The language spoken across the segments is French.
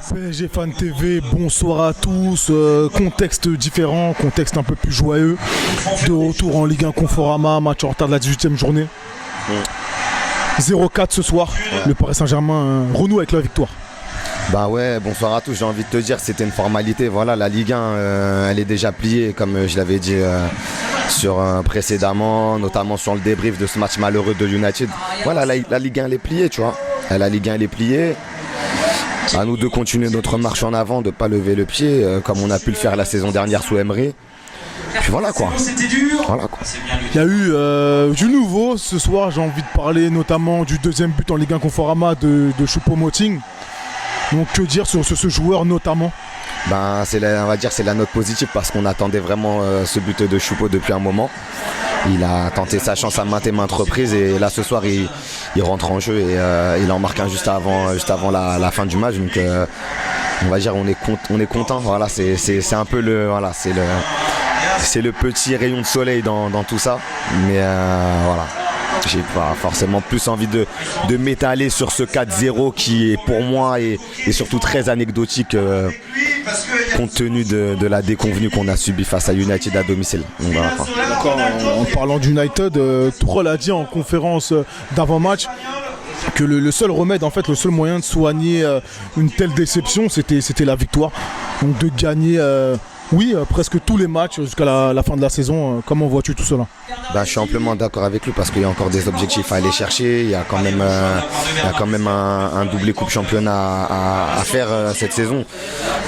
PSG Fan TV, bonsoir à tous. Contexte différent, contexte un peu plus joyeux. De retour en Ligue 1 Conforama, match en retard de la 18e journée. 0-4 ce soir. Le Paris Saint-Germain renoue avec la victoire. Bah ouais, bonsoir à tous. J'ai envie de te dire, c'était une formalité. Voilà, la Ligue 1, elle est déjà pliée, comme je l'avais dit précédemment, notamment sur le débrief de ce match malheureux de United. Voilà, la Ligue 1, elle est pliée, tu vois. La Ligue 1, elle est pliée. À nous de continuer notre marche en avant, de ne pas lever le pied, comme on a pu le faire la saison dernière sous Emery. Puis voilà quoi. Il y a eu du nouveau ce soir. J'ai envie de parler notamment du deuxième but en Ligue 1 Conforama de Choupo-Moting. Donc que dire sur ce joueur notamment? On va dire c'est la note positive parce qu'on attendait vraiment ce but de Choupo depuis un moment. Il a tenté sa chance à maintes et maintes reprises et là ce soir il rentre en jeu et il en marque un juste avant la fin du match. Donc on va dire on est content. Voilà, c'est un peu c'est le petit rayon de soleil dans tout ça. Mais voilà. J'ai pas forcément plus envie de m'étaler sur ce 4-0 qui est pour moi et surtout très anecdotique compte tenu de la déconvenue qu'on a subie face à United à domicile. Donc, voilà. En parlant d'United, Tuchel a dit en conférence d'avant-match que le seul remède, en fait, le seul moyen de soigner une telle déception, c'était la victoire. Donc de gagner presque tous les matchs jusqu'à la fin de la saison. Comment vois-tu tout cela? Je suis amplement d'accord avec lui parce qu'il y a encore des objectifs à aller chercher. Il y a quand même un doublé Coupe Championnat à faire cette saison.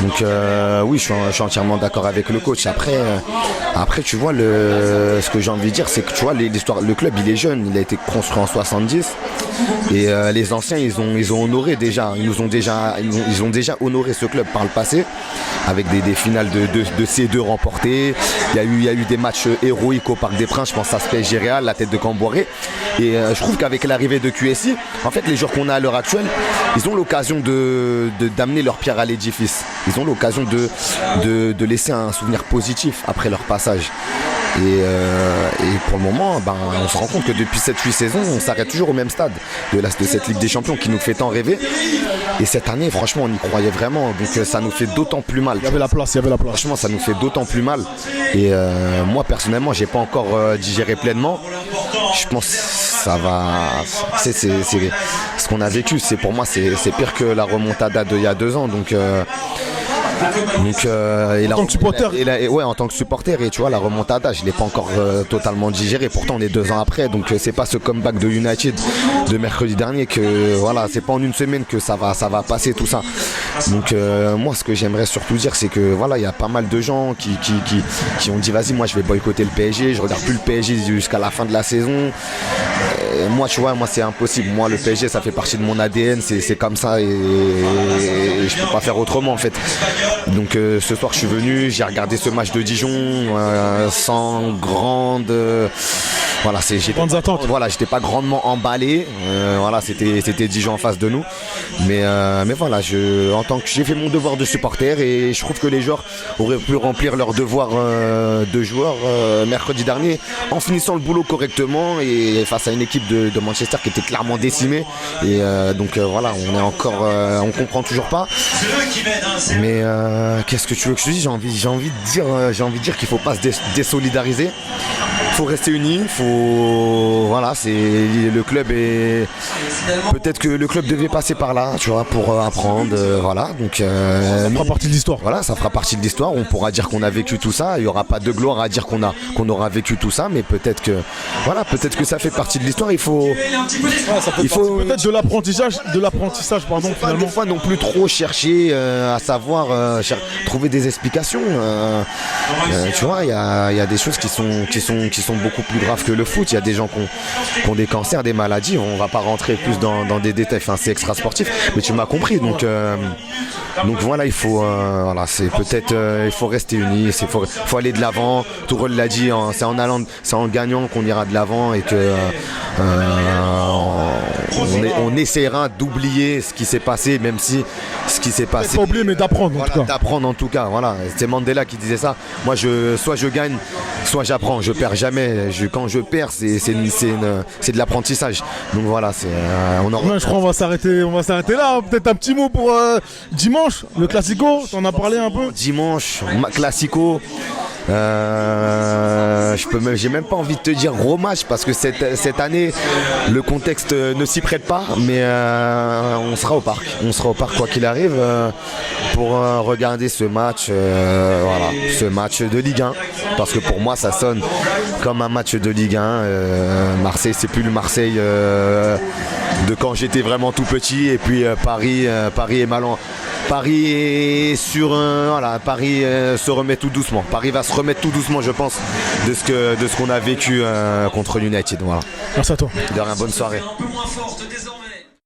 Donc oui, je suis entièrement d'accord avec le coach. Après tu vois, ce que j'ai envie de dire, c'est que tu vois, le club il est jeune, il a été construit en 70 et les anciens ils ont honoré déjà, ils ont déjà honoré ce club par le passé avec des finales de C2 remportées. Il y a eu des matchs héroïques au Parc des Princes, je pense à PSG Real, la tête de Camboiré. Et je trouve qu'avec l'arrivée de QSI, en fait les joueurs qu'on a à l'heure actuelle, ils ont l'occasion d'amener leur pierre à l'édifice. Ils ont l'occasion de laisser un souvenir positif après leur passage. Et pour le moment, on se rend compte que depuis 7-8 saisons, on s'arrête toujours au même stade de cette Ligue des Champions qui nous fait tant rêver. Et cette année, franchement, on y croyait vraiment. Donc ça nous fait d'autant plus mal. Il y avait la place. Franchement, ça nous fait d'autant plus mal. Et moi, personnellement, j'ai pas encore digéré pleinement. Je pense que ça va. C'est ce qu'on a vécu. Pour moi, c'est pire que la remontada d'il y a 2 ans. En tant que supporter. En tant que supporter, et tu vois, la remontada, je ne l'ai pas encore totalement digéré. Pourtant, on est 2 ans après, donc c'est pas ce comeback de United de mercredi dernier que voilà, c'est pas en une semaine que ça va passer tout ça. Donc moi, ce que j'aimerais surtout dire, c'est que voilà, il y a pas mal de gens qui ont dit vas-y, moi je vais boycotter le PSG, je regarde plus le PSG jusqu'à la fin de la saison. Moi, tu vois, c'est impossible. Moi, le PSG, ça fait partie de mon ADN, c'est comme ça et je peux pas faire autrement en fait. Donc ce soir je suis venu, j'ai regardé ce match de Dijon sans grande grandes attentes. Voilà, j'étais pas grandement emballé. C'était Dijon en face de nous. Mais voilà, en tant que j'ai fait mon devoir de supporter et je trouve que les joueurs auraient pu remplir leur devoir de joueurs mercredi dernier en finissant le boulot correctement et face à une équipe de Manchester qui était clairement décimée. Et voilà, on comprend toujours pas. Mais qu'est-ce que tu veux que je te dise? J'ai envie de dire qu'il faut pas se désolidariser. Il faut rester unis, le club est. Peut-être que le club devait passer par là, tu vois, pour apprendre, voilà. Donc ça fera partie de l'histoire. Voilà, ça fera partie de l'histoire. On pourra dire qu'on a vécu tout ça. Il n'y aura pas de gloire à dire qu'on aura vécu tout ça, mais peut-être que ça fait partie de l'histoire. Il faut peut-être de l'apprentissage, pardon. Finalement, pas non plus trop chercher à savoir trouver des explications. Tu vois, il y a des choses qui sont beaucoup plus graves que le foot. Il y a des gens qui ont des cancers, des maladies. On va pas rentrer plus dans des détails. Enfin, c'est extra sportif, mais tu m'as compris. Donc voilà, il faut il faut rester unis. Il faut aller de l'avant. Tourelle l'a dit. C'est en gagnant qu'on ira de l'avant et que on essaiera d'oublier ce qui s'est passé, même si ce qui s'est passé. Pas oublier, mais d'apprendre en tout cas. D'apprendre en tout cas. Voilà. C'est Mandela qui disait ça. Moi, soit je gagne, soit j'apprends. Je perds jamais. Quand je perds, c'est de l'apprentissage. Donc voilà, je crois qu'on va s'arrêter là. Peut-être un petit mot pour dimanche, le Classico. T'en as parlé un peu. Dimanche, Classico. J'ai même pas envie de te dire gros match parce que cette année le contexte ne s'y prête pas, mais on sera au parc quoi qu'il arrive pour regarder ce match, ce match de Ligue 1, parce que pour moi ça sonne comme un match de Ligue 1. Marseille, c'est plus le Marseille de quand j'étais vraiment tout petit, et puis Paris est malin. Paris est Paris se remet tout doucement. Paris va se remettre tout doucement, je pense, de ce qu'on a vécu contre United. Voilà. Merci à toi. De rien, bonne soirée.